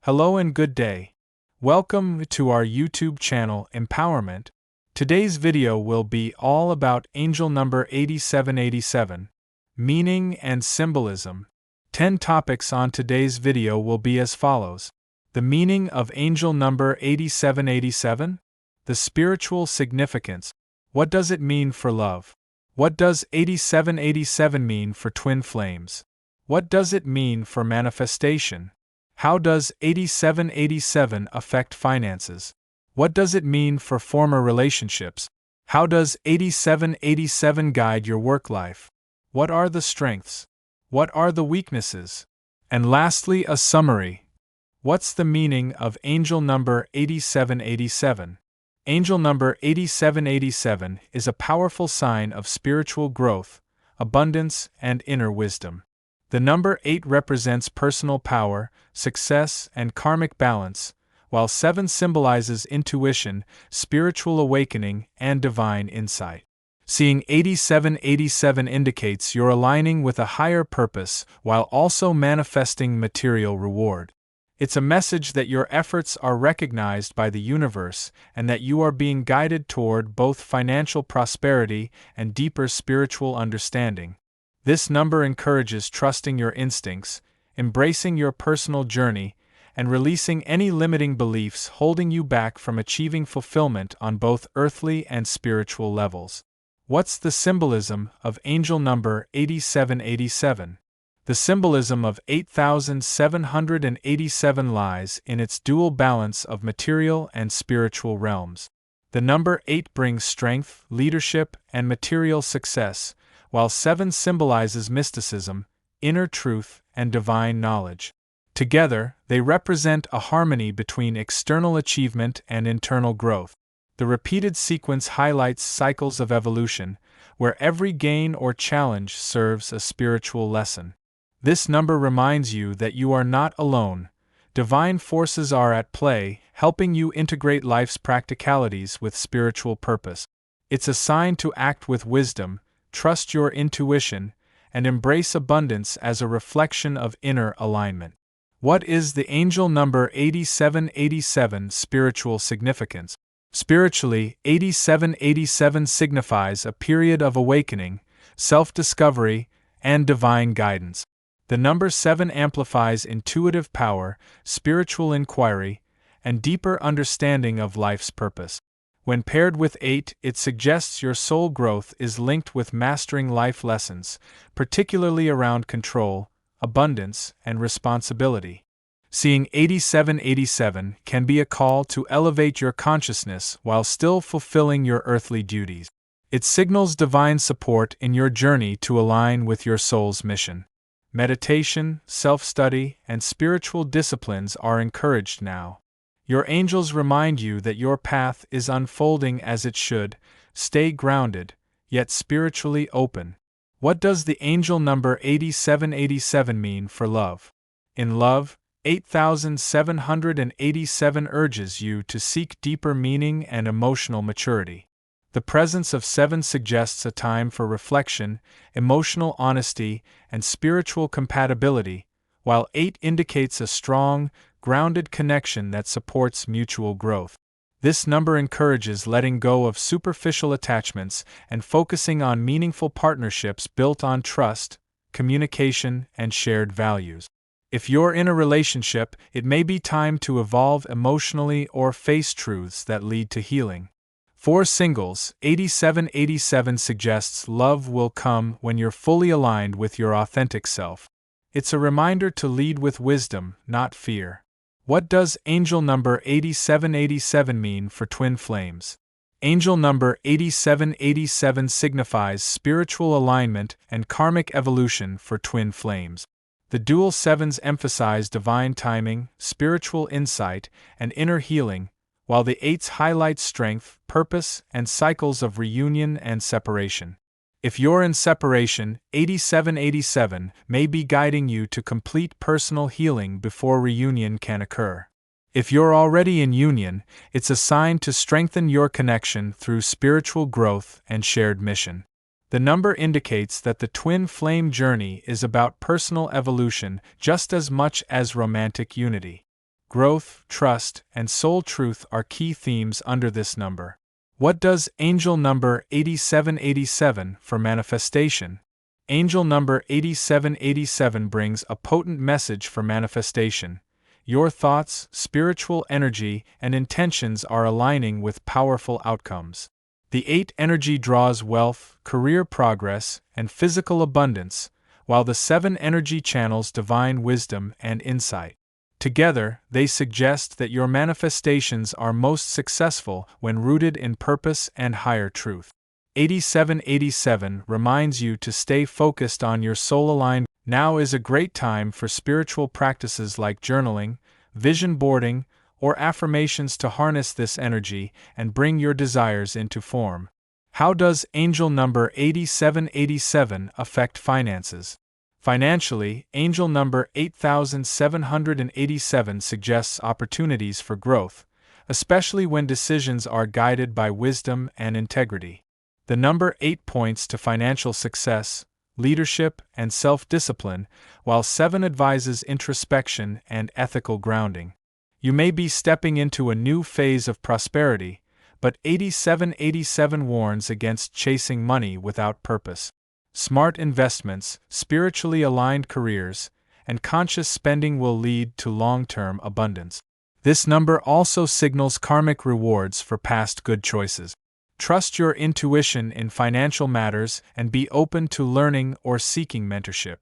Hello and good day. Welcome to our YouTube channel Empowerment. Today's video will be all about angel number 8787, meaning and symbolism. 10 topics on today's video will be as follows. The meaning of angel number 8787, the spiritual significance. What does it mean for love? What does 8787 mean for twin flames? What does it mean for manifestation? How does 8787 affect finances? What does it mean for former relationships? How does 8787 guide your work life? What are the strengths? What are the weaknesses? And lastly, a summary. What's the meaning of angel number 8787? Angel number 8787 is a powerful sign of spiritual growth, abundance, and inner wisdom. The number 8 represents personal power, success, and karmic balance, while 7 symbolizes intuition, spiritual awakening, and divine insight. Seeing 8787 indicates you're aligning with a higher purpose while also manifesting material reward. It's a message that your efforts are recognized by the universe and that you are being guided toward both financial prosperity and deeper spiritual understanding. This number encourages trusting your instincts, embracing your personal journey, and releasing any limiting beliefs holding you back from achieving fulfillment on both earthly and spiritual levels. What's the symbolism of angel number 8787? The symbolism of 8787 lies in its dual balance of material and spiritual realms. The number 8 brings strength, leadership, and material success, while 7 symbolizes mysticism, inner truth, and divine knowledge. Together, they represent a harmony between external achievement and internal growth. The repeated sequence highlights cycles of evolution, where every gain or challenge serves a spiritual lesson. This number reminds you that you are not alone. Divine forces are at play, helping you integrate life's practicalities with spiritual purpose. It's a sign to act with wisdom, trust your intuition, and embrace abundance as a reflection of inner alignment. What is the angel number 8787 spiritual significance? Spiritually, 8787 signifies a period of awakening, self-discovery, and divine guidance. The number 7 amplifies intuitive power, spiritual inquiry, and deeper understanding of life's purpose. When paired with 8, it suggests your soul growth is linked with mastering life lessons, particularly around control, abundance, and responsibility. Seeing 8787 can be a call to elevate your consciousness while still fulfilling your earthly duties. It signals divine support in your journey to align with your soul's mission. Meditation, self-study, and spiritual disciplines are encouraged now. Your angels remind you that your path is unfolding as it should. Stay grounded, yet spiritually open. What does the angel number 8787 mean for love? In love, 8787 urges you to seek deeper meaning and emotional maturity. The presence of 7 suggests a time for reflection, emotional honesty, and spiritual compatibility, while 8 indicates a strong, grounded connection that supports mutual growth. This number encourages letting go of superficial attachments and focusing on meaningful partnerships built on trust, communication, and shared values. If you're in a relationship, it may be time to evolve emotionally or face truths that lead to healing. For singles, 8787 suggests love will come when you're fully aligned with your authentic self. It's a reminder to lead with wisdom, not fear. What does angel number 8787 mean for twin flames? Angel number 8787 signifies spiritual alignment and karmic evolution for twin flames. The dual 7s emphasize divine timing, spiritual insight, and inner healing, while the 8s highlight strength, purpose, and cycles of reunion and separation. If you're in separation, 8787 may be guiding you to complete personal healing before reunion can occur. If you're already in union, it's a sign to strengthen your connection through spiritual growth and shared mission. The number indicates that the twin flame journey is about personal evolution just as much as romantic unity. growth, trust, and soul truth are key themes under this number. What does angel number 8787 for manifestation? Angel number 8787 brings a potent message for manifestation. Your thoughts, spiritual energy, and intentions are aligning with powerful outcomes. The 8 energy draws wealth, career progress, and physical abundance, while the 7 energy channels divine wisdom and insight. Together, they suggest that your manifestations are most successful when rooted in purpose and higher truth. 8787 reminds you to stay focused on your soul-aligned. Now is a great time for spiritual practices like journaling, vision boarding, or affirmations to harness this energy and bring your desires into form. How does angel number 8787 affect finances? Financially, angel number 8787 suggests opportunities for growth, especially when decisions are guided by wisdom and integrity. The number 8 points to financial success, leadership, and self-discipline, while 7 advises introspection and ethical grounding. You may be stepping into a new phase of prosperity, but 8787 warns against chasing money without purpose. Smart investments, spiritually aligned careers, and conscious spending will lead to long-term abundance. This number also signals karmic rewards for past good choices. Trust your intuition in financial matters and be open to learning or seeking mentorship.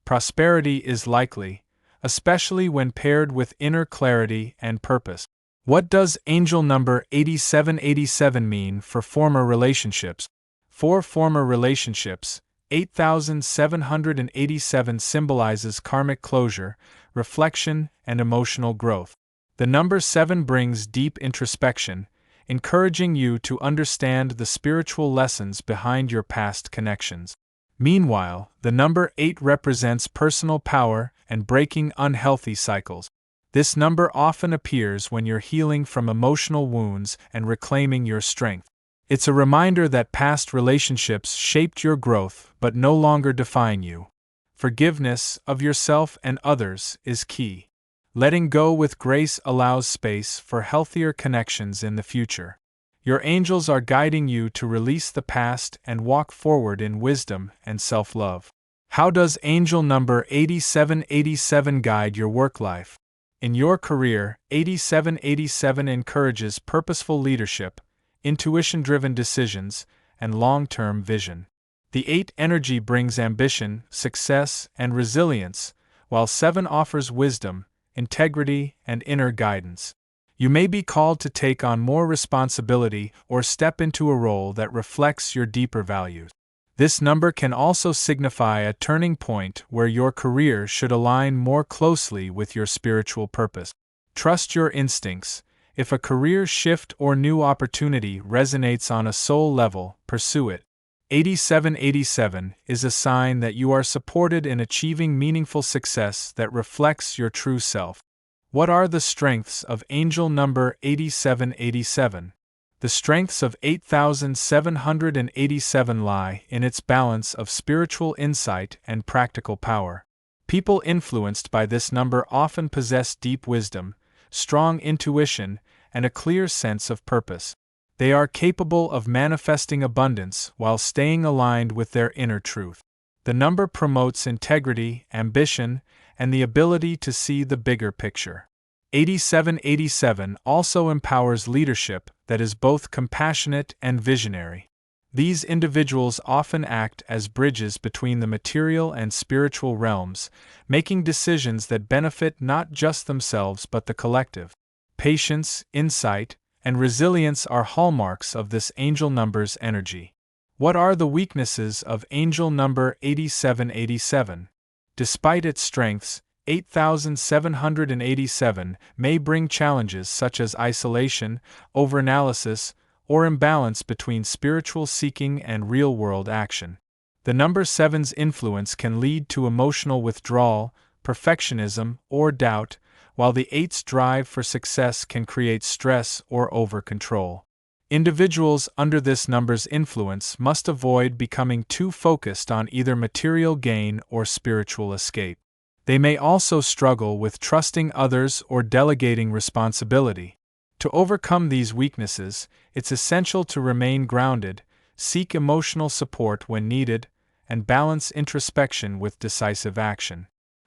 Prosperity is likely, especially when paired with inner clarity and purpose. What does angel number 8787 mean for former relationships? For former relationships, 8787 symbolizes karmic closure, reflection, and emotional growth. The number 7 brings deep introspection, encouraging you to understand the spiritual lessons behind your past connections. Meanwhile, the number 8 represents personal power and breaking unhealthy cycles. This number often appears when you're healing from emotional wounds and reclaiming your strength. It's a reminder that past relationships shaped your growth but no longer define you. Forgiveness of yourself and others is key. Letting go with grace allows space for healthier connections in the future. Your angels are guiding you to release the past and walk forward in wisdom and self-love. How does angel number 8787 guide your work life? In your career, 8787 encourages purposeful leadership, intuition-driven decisions, and long-term vision. The 8 energy brings ambition, success, and resilience, while 7 offers wisdom, integrity, and inner guidance. You may be called to take on more responsibility or step into a role that reflects your deeper values. This number can also signify a turning point where your career should align more closely with your spiritual purpose. Trust your instincts. If a career shift or new opportunity resonates on a soul level, pursue it. 8787 is a sign that you are supported in achieving meaningful success that reflects your true self. What are the strengths of angel number 8787? The strengths of 8787 lie in its balance of spiritual insight and practical power. People influenced by this number often possess deep wisdom, strong intuition, and a clear sense of purpose. They are capable of manifesting abundance while staying aligned with their inner truth. The number promotes integrity, ambition, and the ability to see the bigger picture. 8787 also empowers leadership that is both compassionate and visionary. These individuals often act as bridges between the material and spiritual realms, making decisions that benefit not just themselves but the collective. Patience, insight, and resilience are hallmarks of this angel number's energy. What are the weaknesses of angel number 8787? Despite its strengths, 8787 may bring challenges such as isolation, overanalysis, or imbalance between spiritual seeking and real-world action. The number 7's influence can lead to emotional withdrawal, perfectionism, or doubt, while the 8's drive for success can create stress or over-control. Individuals under this number's influence must avoid becoming too focused on either material gain or spiritual escape. They may also struggle with trusting others or delegating responsibility. To overcome these weaknesses, it's essential to remain grounded, seek emotional support when needed, and balance introspection with decisive action.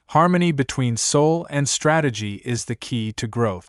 Harmony between soul and strategy is the key to growth.